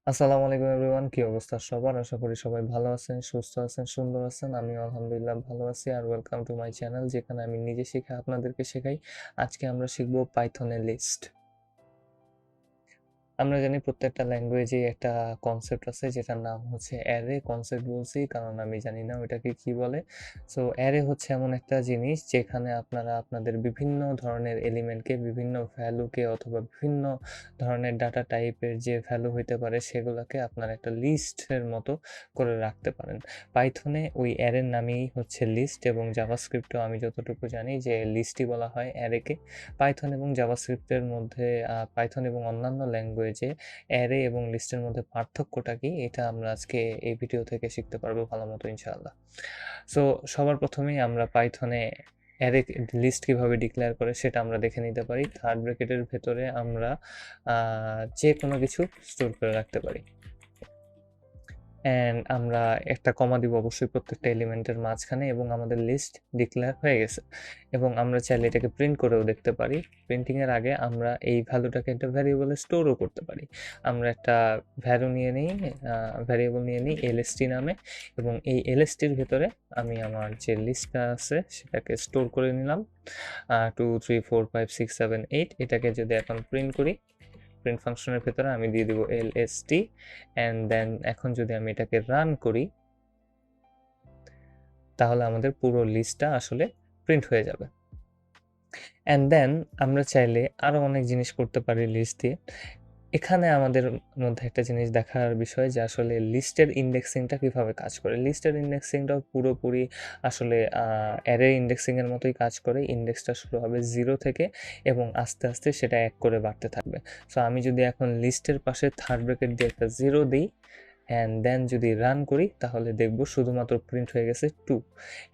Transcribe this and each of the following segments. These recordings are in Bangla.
আসসালামু আলাইকুম এভরিওয়ান, কি অবস্থা সবার? আশা করি সবাই ভালো আছেন, সুস্থ আছেন, সুন্দর আছেন। আমিও আলহামদুলিল্লাহ ভালো আছি। আর ওয়েলকাম টু মাই চ্যানেল, যেখানে আমি নিজে শিখে আপনাদেরকে শেখাই। আজকে আমরা শিখবো পাইথনের লিস্ট। আমরা জানি প্রত্যেকটা ল্যাঙ্গুয়েজে একটা কনসেপ্ট আছে যেটার নাম হচ্ছে অ্যারে। কনসেপ্ট বলছি কারণ আমি জানি না ওইটাকে কি বলে। সো অ্যারে হচ্ছে এমন একটা জিনিস যেখানে আপনারা আপনাদের বিভিন্ন ধরনের এলিমেন্টকে, বিভিন্ন ভ্যালুকে অথবা বিভিন্ন ধরনের ডাটা টাইপের যে ভ্যালু হইতে পারে সেগুলোকে আপনারা একটা লিস্টের মতো করে রাখতে পারেন। পাইথনে ওই অ্যারের নামেই হচ্ছে লিস্ট, এবং জাভাস্ক্রিপ্টেও আমি যতটুকু জানি যে লিস্টই বলা হয় অ্যারেকে। পাইথন এবং জাভাস্ক্রিপ্টের মধ্যে পাইথন এবং অন্যান্য ল্যাঙ্গুয়েজে অ্যারে এবং লিস্টের মধ্যে পার্থক্যটা কি, এটা আমরা আজকে এই ভিডিও থেকে শিখতে পারবো ভালো মতো ইনশাআল্লাহ। সো সবার প্রথমেই আমরা পাইথনে অ্যারে লিস্ট কিভাবে ডিক্লেয়ার করে সেটা আমরা দেখে নিতে পারি। থার্ড ব্র্যাকেটের ভেতরে আমরা যে কোনো কিছু স্টোর করে রাখতে পারি, অ্যান্ড আমরা একটা কমা দিব অবশ্যই প্রত্যেকটা এলিমেন্টের মাঝখানে, এবং আমাদের লিস্ট ডিক্লেয়ার হয়ে গেছে। এবং আমরা চাইলে এটাকে প্রিন্ট করেও দেখতে পারি। প্রিন্টিংয়ের আগে আমরা এই ভ্যালুটাকে একটা ভ্যারিয়েবলে স্টোরও করতে পারি। আমরা একটা ভ্যারিয়েবল নিয়ে নিই এলএসটি নামে, এবং এই এলএসটির ভেতরে আমি আমার যে লিস্টটা আছে সেটাকে স্টোর করে নিলাম। 2 3 4 5 6 7 8 এটাকে যদি এখন প্রিন্ট করি, প্রিন্ট ফাংশনের ভেতরে আমি দিয়ে দিব এলএসটি, অ্যান্ড দেন এখন যদি আমি এটাকে রান করি তাহলে আমাদের পুরো লিস্টটা আসলে প্রিন্ট হয়ে যাবে। অ্যান্ড দেন আমরা চাইলে আরও অনেক জিনিস করতে পারি লিস্ট দিয়ে। এখানে আমাদের মধ্যে একটা জিনিস দেখার বিষয় যে আসলে লিস্টের ইন্ডেক্সিংটা কিভাবে কাজ করে। লিস্টের ইন্ডেক্সিংটাও পুরোপুরি আসলে অ্যারে ইন্ডেক্সিংয়ের মতোই কাজ করে। ইন্ডেক্সটা শুরু হবে 0 থেকে এবং আস্তে আস্তে সেটা 1 করে বাড়তে থাকবে। সো আমি যদি এখন লিস্টের পাশে থার্ড ব্র্যাকেট দিয়ে একটা 0 দিই, অ্যান্ড দেন যদি রান করি তাহলে দেখব শুধুমাত্র প্রিন্ট হয়ে গেছে 2।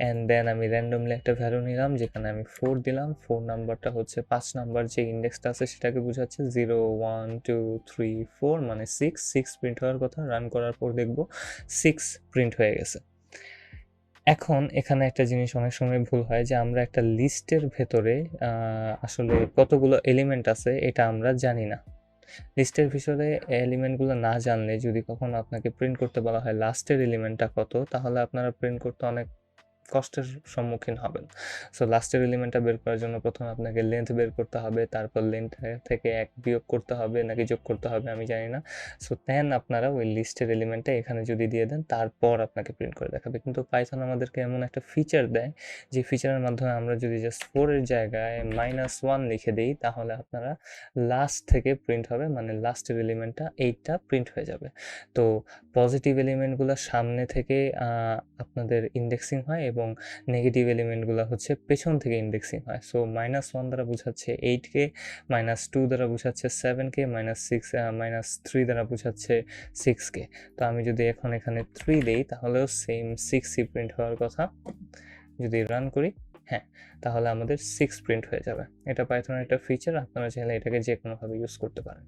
অ্যান্ড দেন আমি র্যান্ডমলি একটা ভ্যালু নিলাম, যেখানে আমি 4 দিলাম। 4 নাম্বারটা হচ্ছে 5 নাম্বার যে ইন্ডেক্সটা আছে সেটাকে বোঝাচ্ছে। 0 1 2 3 4 মানে 6 প্রিন্ট হওয়ার কথা। রান করার পর দেখব 6 প্রিন্ট হয়ে গেছে। এখন এখানে একটা জিনিস অনেক সময় ভুল হয় যে আমরা একটা লিস্টের ভেতরে আসলে কতগুলো এলিমেন্ট আছে এটা আমরা জানি না। লিস্টের ভিতরে এলিমেন্টগুলো না জানলে যদি কখনো আপনাকে প্রিন্ট করতে বলা হয় লাস্টের এলিমেন্টটা কত, তাহলে আপনারা প্রিন্ট করতে অনেক কষ্টের সম্মুখীন হবেন। সো লাস্টের এলিমেন্টটা বের করার জন্য প্রথমে আপনাকে লেন্থ বের করতে হবে, তারপর লেন্থ থেকে 1 বিয়োগ করতে হবে নাকি যোগ করতে হবে আমি জানি না। সো দেন আপনারা ওই লিস্টের এলিমেন্টটা এখানে যদি দিয়ে দেন তারপর আপনাকে প্রিন্ট করে দেখাবে। কিন্তু পাইথন আমাদেরকে এমন একটা ফিচার দেয় যে ফিচারের মাধ্যমে আমরা যদি জাস্ট 4 এর জায়গায় -1 লিখে দিই তাহলে আপনারা লাস্ট থেকে প্রিন্ট হবে, মানে লাস্টের এলিমেন্টটা 8টা প্রিন্ট হয়ে যাবে। তো পজিটিভ এলিমেন্টগুলো সামনে থেকে আপনাদের ইন্ডেক্সিং হয় এবং নেগেটিভ এলিমেন্টগুলো হচ্ছে পেছন থেকে ইন্ডেক্সিং হয়। সো -1 দ্বারা বোঝাচ্ছে 8কে, -2 দ্বারা বোঝাচ্ছে 7কে, -3 দ্বারা বোঝাচ্ছে 6কে। তো আমি যদি এখন এখানে 3 দেই তাহলেও সেম 6ই প্রিন্ট হওয়ার কথা। যদি রান করি, হ্যাঁ, তাহলে আমাদের 6 প্রিন্ট হয়ে যাবে। এটা পাইথনের একটা ফিচার, আপনারা চাইলে এটাকে যে কোনোভাবে ইউজ করতে পারেন।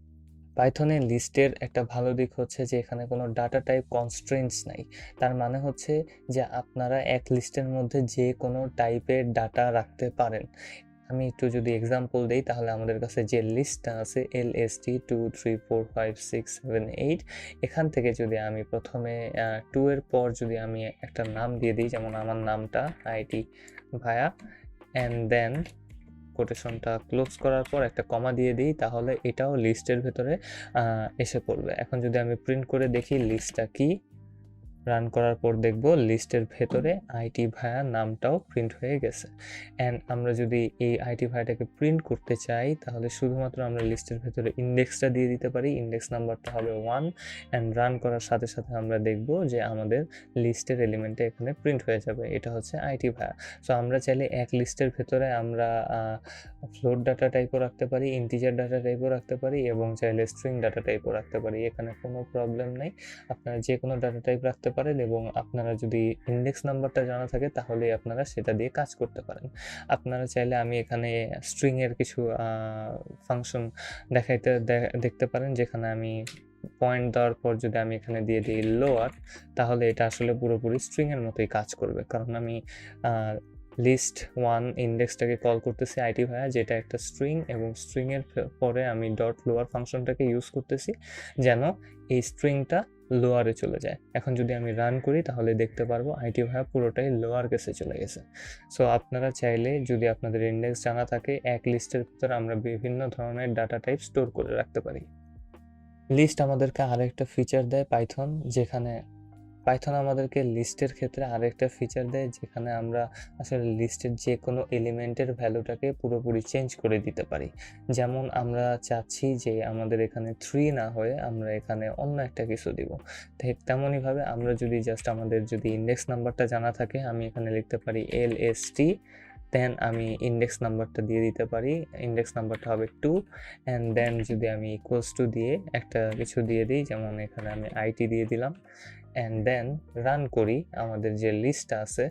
পাইথনে লিস্টের একটা ভালো দিক হচ্ছে যে এখানে কোনো ডাটা টাইপ কনস্ট্রেন্টস নাই। তার মানে হচ্ছে যে আপনারা এক লিস্টের মধ্যে যে কোনো টাইপের ডাটা রাখতে পারেন। আমি একটু যদি এক্সাম্পল দেই তাহলে আমাদের কাছে যে লিস্টটা আছে LST 2 3 4 5 6 7 8, এখান থেকে যদি আমি প্রথমে 2 এর পর যদি আমি একটা নাম দিয়ে দিই, যেমন আমার নামটা আইটি ভায়া, অ্যান্ড দেন কোটেশনটা ক্লোজ করার পর একটা কমা দিয়ে দিই, তাহলে এটাও লিস্টের ভেতরে এসে পড়বে। এখন যদি আমি প্রিন্ট করে দেখি লিস্টটা কি, রান করার পর দেখব লিস্টের ভেতরে আইটি ভায়া নামটাও প্রিন্ট হয়ে গেছে। অ্যান্ড আমরা যদি এই আইটি ভায়াটাকে প্রিন্ট করতে চাই তাহলে শুধুমাত্র আমরা লিস্টের ভেতরে ইন্ডেক্সটা দিয়ে দিতে পারি। ইন্ডেক্স নাম্বারটা হবে 1, অ্যান্ড রান করার সাথে সাথে আমরা দেখব যে আমাদের লিস্টের এলিমেন্টটা এখানে প্রিন্ট হয়ে যাবে। এটা হচ্ছে আইটি ভায়া। সো আমরা চাইলে এক লিস্টের ভেতরে আমরা ফ্লোট ডাটা টাইপও রাখতে পারি, ইন্টিজার ডাটা টাইপও রাখতে পারি, এবং চাইলে স্ট্রিং ডাটা টাইপও রাখতে পারি। এখানে কোনো প্রবলেম নেই, আপনারা যে কোনো ডাটা টাইপ রাখতে পারেন, এবং আপনারা যদি ইন্ডেক্স নাম্বারটা জানা থাকে তাহলেই আপনারা সেটা দিয়ে কাজ করতে পারেন। আপনারা চাইলে আমি এখানে স্ট্রিংয়ের কিছু ফাংশন দেখতে পারেন, যেখানে আমি পয়েন্ট দেওয়ার পর যদি আমি এখানে দিয়ে দিই লোয়ার, তাহলে এটা আসলে পুরোপুরি স্ট্রিংয়ের মতোই কাজ করবে, কারণ আমি লিস্ট 1 ইন্ডেক্সটাকে কল করতেছি আইটি ভায়া, যেটা একটা স্ট্রিং, এবং স্ট্রিংয়ের পরে আমি ডট লোয়ার ফাংশনটাকে ইউজ করতেছি যেন এই স্ট্রিংটা লোয়ারে চলে যায়। এখন যদি আমি রান করি তাহলে দেখতে পারবো আইটি ভায়া পুরোটাই লোয়ার কেসে চলে গেছে। সো আপনারা চাইলে যদি আপনাদের ইন্ডেক্স জানা থাকে, এক লিস্টের ভিতরে আমরা বিভিন্ন ধরনের ডাটা টাইপ স্টোর করে রাখতে পারি। লিস্ট আমাদেরকে আরেকটা ফিচার দেয় পাইথন, যেখানে পাইথন আমাদেরকে লিস্টের ক্ষেত্রে আরেকটা ফিচার দেয়, যেখানে আমরা আসলে লিস্টের যে কোনো এলিমেন্টের ভ্যালুটাকে পুরোপুরি চেঞ্জ করে দিতে পারি। যেমন আমরা চাচ্ছি যে আমাদের এখানে 3 না হয়ে আমরা এখানে অন্য একটা কিছু দিব, ঠিক তেমনইভাবে আমরা যদি জাস্ট আমাদের যদি ইন্ডেক্স নাম্বারটা জানা থাকে, আমি এখানে লিখতে পারি LST, দেন আমি ইন্ডেক্স নাম্বারটা দিয়ে দিতে পারি, ইন্ডেক্স নাম্বারটা হবে 2, অ্যান্ড দেন যদি আমি ইকুয়ালস টু দিয়ে একটা কিছু দিয়ে দিই, যেমন এখানে আমি আইটি দিয়ে দিলাম, অ্যান্ড দেন রান করি, আমাদের যে লিস্টটা আছে,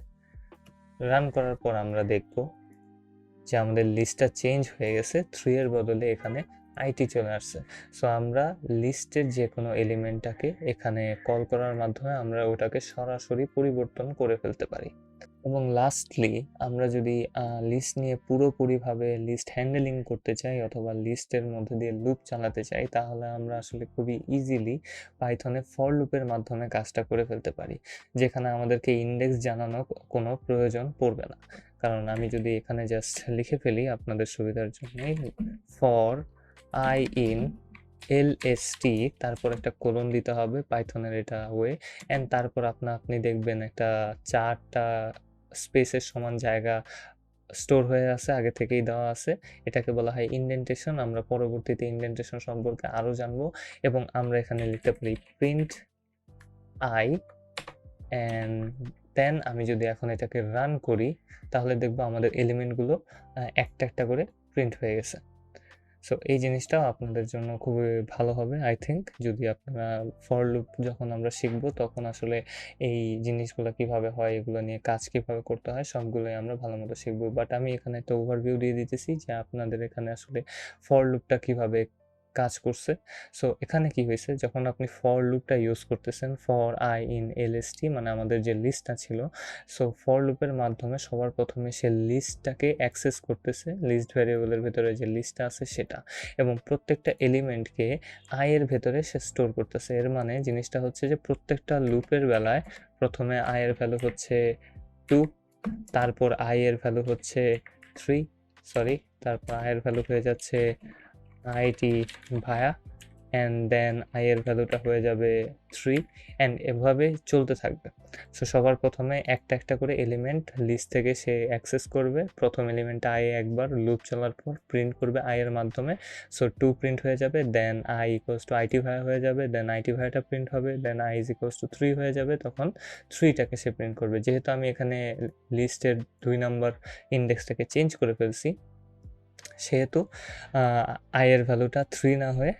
রান করার পর আমরা দেখব যে আমাদের লিস্টটা চেঞ্জ হয়ে গেছে, 3 এর বদলে এখানে আইটি চলে আসছে। সো আমরা লিস্টের যে কোনো এলিমেন্টটাকে এখানে কল করার মাধ্যমে আমরা ওটাকে সরাসরি পরিবর্তন করে ফেলতে পারি। এবং লাস্টলি আমরা যদি লিস্ট নিয়ে পুরোপুরিভাবে লিস্ট হ্যান্ডেলিং করতে চাই অথবা লিস্টের মধ্যে দিয়ে লুপ চালাতে চাই, তাহলে আমরা আসলে খুবই ইজিলি পাইথনে ফর লুপের মাধ্যমে কাজটা করে ফেলতে পারি, যেখানে আমাদেরকে ইন্ডেক্স জানানো কোনো প্রয়োজন পড়বে না। কারণ আমি যদি এখানে জাস্ট লিখে ফেলি আপনাদের সুবিধার জন্যই, ফর আই ইন LST, তারপর একটা কোলন দিতে হবে, পাইথনের এটা ওয়ে, অ্যান্ড তারপর আপনি দেখবেন একটা 4টা স্পেসের সমান জায়গা স্টোর হয়ে আছে, আগে থেকেই দেওয়া আছে। এটাকে বলা হয় ইনডেন্টেশন। আমরা পরবর্তীতে ইনডেন্টেশন সম্পর্কে আরও জানবো, এবং আমরা এখানে লিখতে পারি প্রিন্ট আই, অ্যান্ড দেন আমি যদি এখন এটাকে রান করি তাহলে দেখবো আমাদের এলিমেন্টগুলো একটা একটা করে প্রিন্ট হয়ে গেছে। সো এই জিনিসটাও আপনাদের জন্য খুবই ভালো হবে আই থিঙ্ক, যদি আপনারা ফর লুপ যখন আমরা শিখবো তখন আসলে এই জিনিসগুলো কিভাবে হয়, এগুলো নিয়ে কাজ কিভাবে করতে হয়, সবগুলোই আমরা ভালো মতো শিখবো। বাট আমি এখানে একটা ওভারভিউ দিয়ে দিতেছি যে আপনাদের এখানে আসলে ফর লুপটা কিভাবে কাজ করছে। সো এখানে কি হয়েছে, যখন আপনি ফর লুপটা ইউজ করতেছেন, ফর আই ইন LST মানে আমাদের যে লিস্টটা ছিল, সো ফর লুপের মাধ্যমে সবার প্রথমে সে লিস্টটাকে অ্যাক্সেস করতেছে, লিস্ট ভ্যারিয়েবলের ভেতরে যে লিস্টটা আছে সেটা, এবং প্রত্যেকটা এলিমেন্টকে আই এর ভেতরে সে স্টোর করতেছে। এর মানে জিনিসটা হচ্ছে যে প্রত্যেকটা লুপের বেলায় প্রথমে আই এর ভ্যালু হচ্ছে 2, তারপর আই এর ভ্যালু হচ্ছে 3, সরি, তারপর আই এর ভ্যালু হয়ে যাচ্ছে আইটি ভায়া, অ্যান্ড দেন আই এর ভ্যালুটা হয়ে যাবে 3, অ্যান্ড এভাবে চলতে থাকবে। সো সবার প্রথমে একটা একটা করে এলিমেন্ট লিস্ট থেকে সে অ্যাক্সেস করবে। প্রথম এলিমেন্ট আই একবার লুপ চলার পর প্রিন্ট করবে আই এর মাধ্যমে, সো 2 প্রিন্ট হয়ে যাবে, দেন আই ইকুয়ালস টু আইটি ভায়া হয়ে যাবে, দেন আইটি ভায়াটা প্রিন্ট হবে, then i is equals to 3 হয়ে যাবে, তখন 3টাকে সে প্রিন্ট করবে। যেহেতু আমি এখানে লিস্টের 2 নাম্বার ইন্ডেক্সটাকে চেঞ্জ করে ফেলছি, সেহেতু আই এর ভ্যালুটা 3 না হয়ে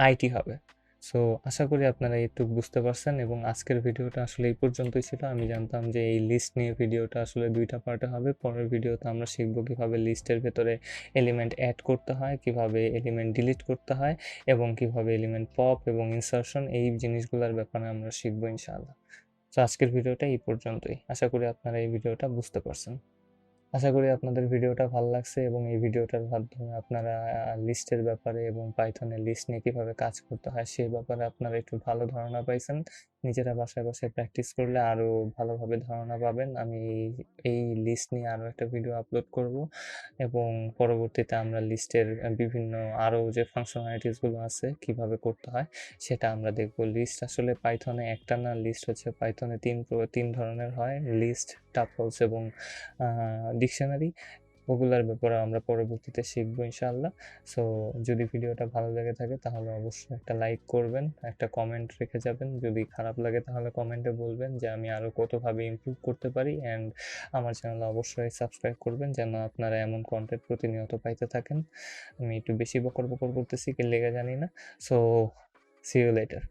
আইটি হবে। সো আশা করি আপনারা একটু বুঝতে পারছেন, এবং আজকের ভিডিওটা আসলে এই পর্যন্তই ছিল। আমি জানতাম যে এই লিস্ট নিয়ে ভিডিওটা আসলে 2টা পার্টে হবে। পরের ভিডিওতে আমরা শিখব কিভাবে লিস্টের ভেতরে এলিমেন্ট অ্যাড করতে হয়, কিভাবে এলিমেন্ট ডিলিট করতে হয়, এবং কিভাবে এলিমেন্ট পপ এবং ইনসারশন, এই জিনিসগুলোর ব্যাপারে আমরা শিখবো ইনশাআল্লাহ। তো আজকের ভিডিওটা এই পর্যন্তই। আশা করি আপনারা এই ভিডিওটা বুঝতে পারছেন। আশা করি আপনাদের ভিডিওটা ভালো লাগছে, এবং এই ভিডিওটার মাধ্যমে আপনারা লিস্টের ব্যাপারে এবং পাইথনের লিস্ট নিয়ে কীভাবে কাজ করতে হয় সেই ব্যাপারে আপনারা একটু ভালো ধারণা পাইছেন। নিজেরা বাসায় বাসায় প্র্যাকটিস করলে আরও ভালোভাবে ধারণা পাবেন। আমি এই লিস্ট নিয়ে আরও একটা ভিডিও আপলোড করব, এবং পরবর্তীতে আমরা লিস্টের বিভিন্ন আরও যে ফাংশনালিটিসগুলো আছে কিভাবে করতে হয় সেটা আমরা দেখব। লিস্ট আসলে পাইথনে একটা না, লিস্ট হচ্ছে পাইথনে তিন ধরনের হয়, লিস্ট, টাপলস এবং ডিকশনারি। ওগুলার ব্যাপারে আমরা পরবর্তীতে শিখবো ইনশাআল্লাহ। সো যদি ভিডিওটা ভালো লেগে থাকে তাহলে অবশ্যই একটা লাইক করবেন, একটা কমেন্ট রেখে যাবেন। যদি খারাপ লাগে তাহলে কমেন্টে বলবেন যে আমি আরও কতভাবে ইমপ্রুভ করতে পারি, অ্যান্ড আমার চ্যানেলে অবশ্যই সাবস্ক্রাইব করবেন যেন আপনারা এমন কন্টেন্ট প্রতিনিয়ত পাইতে থাকেন। আমি একটু বেশি বকর বকর করতেছি কি লেগে জানি না। So see you letter.